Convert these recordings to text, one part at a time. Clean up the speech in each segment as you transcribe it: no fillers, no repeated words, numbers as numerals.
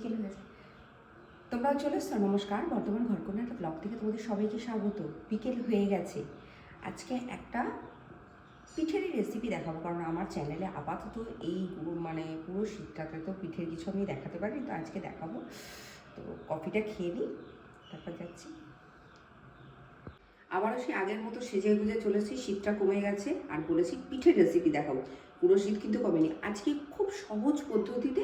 বিকেল হয়ে গেছে। তোমরাও চলে এসছো। নমস্কার, বর্তমান ঘরকন্যা একটা ব্লগ থেকে তোমাদের সবাইকে স্বাগত। বিকেল হয়ে গেছে, আজকে একটা পিঠেরই রেসিপি দেখাবো, কারণ আমার চ্যানেলে আপাতত এই মানে পুরো শীতটাতে তো পিঠের কিছু আমি দেখাতে পারি, তো আজকে দেখাবো। তো কফিটা খেয়ে নিই, তারপর যাচ্ছি। আবারও সেই আগের মতো সেজে গুজে চলেছি, শীতটা কমে গেছে আর বলেছি পিঠের রেসিপি দেখাবো। পুরো শীত কিন্তু কমেনি। আজকে খুব সহজ পদ্ধতিতে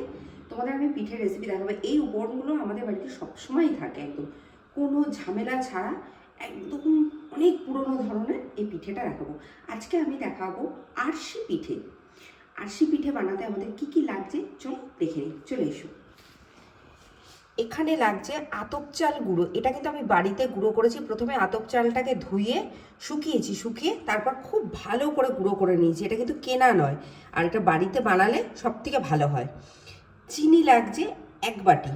তোমাদের আমি পিঠের রেসিপি দেখাবো। এই উপকরণগুলো আমাদের বাড়িতে সবসময়ই থাকে, একদম কোনো ঝামেলা ছাড়া, একদম অনেক পুরনো ধরনের এই পিঠেটা দেখাবো। আজকে আমি দেখাবো আরশি পিঠে। আরশি পিঠে বানাতে আমাদের কি কি লাগছে চলো দেখে নিই, চলে এসো। এখানে লাগছে আতপ চাল গুঁড়ো। এটা কিন্তু আমি বাড়িতে গুঁড়ো করেছি। প্রথমে আতপ চালটাকে ধুয়ে শুকিয়ে তারপর খুব ভালো করে গুঁড়ো করে নিয়েছি। এটা কিন্তু কেনা নয়, আর এটা বাড়িতে বানালে সব থেকে ভালো হয়। চিনি লাগছে 1 বাটি।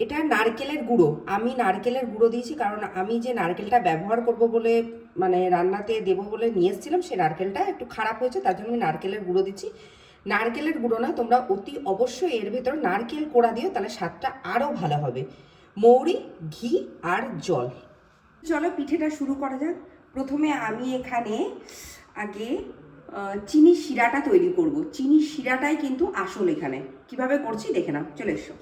এটা নারকেলের গুঁড়ো, আমি নারকেলের গুঁড়ো দিয়েছি, কারণ আমি যে নারকেলটা ব্যবহার করব বলে মানে রান্নাতে দেবো বলে নিয়ে এসেছিলাম, সে নারকেলটা একটু খারাপ হয়েছে, তার জন্য আমি নারকেলের গুঁড়ো দিচ্ছি। নারকেলের গুঁড়ো না, তোমরা অতি অবশ্যই এর ভেতর নারকেল কোড়া দিও, তাহলে স্বাদটা আরও ভালো হবে। মৌরি, ঘি আর জল। চলো পিঠেটা শুরু করা যাক। প্রথমে আমি এখানে আগে চিনি শিরাটা তৈরি করব। চিনি শিরাটাই কিন্তু আসল এখানে। কিভাবে করছি দেখে নাও, চলে এসো।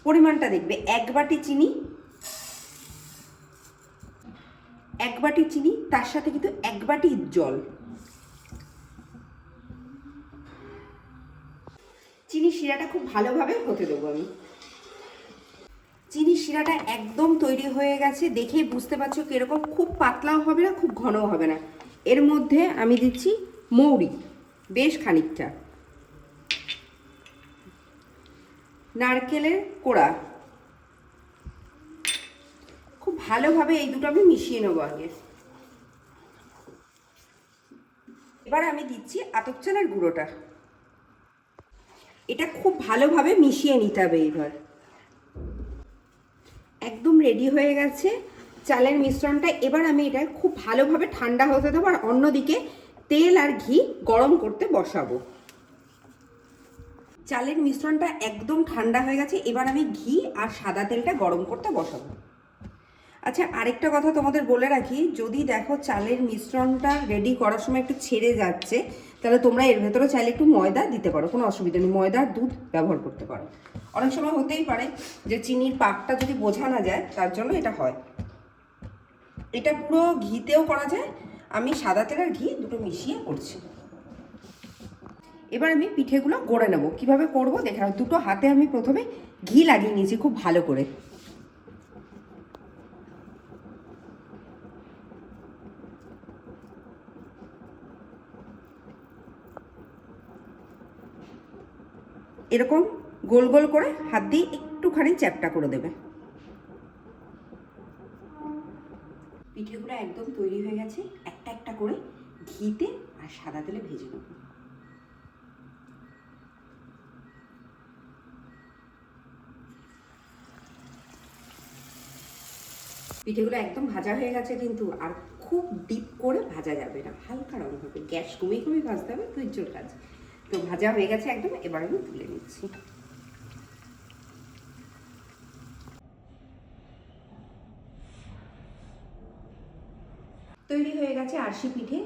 পরিমাণটা দেখবে, 1 বাটি চিনি, 1 বাটি চিনি, তার সাথে কিন্তু 1 বাটি জল। চিনি শিরাটা খুব ভালোভাবে হতে দেবো আমি। চিনি শিরাটা একদম তৈরি হয়ে গেছে, দেখেই বুঝতে পারছো কিরকম, খুব পাতলাও হবে না, খুব ঘনও হবে না। এর মধ্যে আমি দিচ্ছি মৌরি বেশ খানিকটা, নারকেলের কোড়া, খুব ভালোভাবে এই দুটো আমি মিশিয়ে নেবো আগে। এবার আমি দিচ্ছি আতপ চালের গুঁড়োটা। এটা খুব ভালোভাবে মিশিয়ে নিতে হবে। এবার একদম রেডি হয়ে গেছে চালের মিশ্রণটা। এবার আমি এটা খুব ভালোভাবে ঠান্ডা হতে দেবো, আর অন্যদিকে তেল আর ঘি গরম করতে বসাবো। চালের মিশ্রণটা একদম ঠান্ডা হয়ে গেছে, এবার আমি ঘি আর সাদা তেলটা গরম করতে বসাবো। আচ্ছা, আরেকটা কথা তোমাদের বলে রাখি, যদি দেখো চালের মিশ্রণটা রেডি করার সময় একটু ছেড়ে যাচ্ছে, তাহলে তোমরা এর ভেতরে চাইলে একটু ময়দা দিতে পারো, কোনো অসুবিধা নেই। ময়দা আর দুধ ব্যবহার করতে পারো। অনেক সময় হতেই পারে যে চিনির পাকটা যদি বোঝা না যায়, তার জন্য এটা হয়। এটা পুরো ঘিতেও করা যায়, আমি সাদা তেল আর ঘি দুটো মিশিয়ে করছি। এবার আমি পিঠেগুলো গড়ে নেব। কিভাবে করব দেখে নাও। দুটো হাতে আমি প্রথমে ঘি লাগিয়ে নিয়েছি খুব ভালো করে। এরকম গোল গোল করে হাত দিয়ে একটুখানি চ্যাপটা করে দেবে। পিঠেগুলো একদম তৈরি হয়ে গেছে, একটা একটা করে ঘিতে আর সাদা তেলে ভেজে নেব। পিঠেগুলো একদম ভাজা হয়ে গেছে, কিন্তু আর খুব ডিপ করে ভাজা যাবে না, হালকা রং হবে। গ্যাস কমিয়ে কমিয়ে ভাজতে হবে, ধৈর্যর কাজ। তো ভাজা হয়ে গেছে একদম, এবার আমি তুলে নিচ্ছি। তৈরি হয়ে গেছে আরশি পিঠে।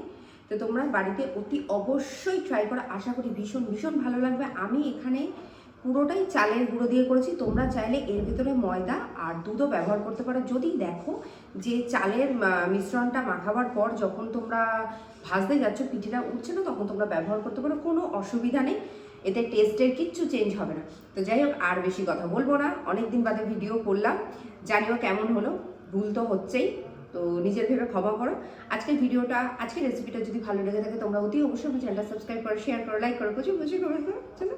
তো তোমরা বাড়িতে অতি অবশ্যই ট্রাই করো, আশা করি ভীষণ ভীষণ ভালো লাগবে। আমি এখানে পুরোটাই চালের গুঁড়ো দিয়ে করেছি, তোমরা চাইলে এর ভিতরে ময়দা আর দুধও ব্যবহার করতে পারো। যদি দেখো যে চালের মিশ্রণটা মাখাবার পর যখন তোমরা ভাজতে যাচ্ছ পিঠেটা উঠছে না, তখন তোমরা ব্যবহার করতে পারো, কোনো অসুবিধা নেই। এতে টেস্টের কিচ্ছু চেঞ্জ হবে না। তো যাই হোক, আর বেশি কথা বলবো না, অনেকদিন বাদে ভিডিও করলাম, জানিও কেমন হলো। ভুল তো হচ্ছেই, তো নিজের ভেবে ক্ষমা করো। আজকের রেসিপিটা যদি ভালো লেগে থাকে, তোমরা অতি অবশ্যই আমার চ্যানেলটা সাবস্ক্রাইব করো, শেয়ার করো, লাইক করো, প্রচুর প্রচুর কমেন্ট করো। চলো।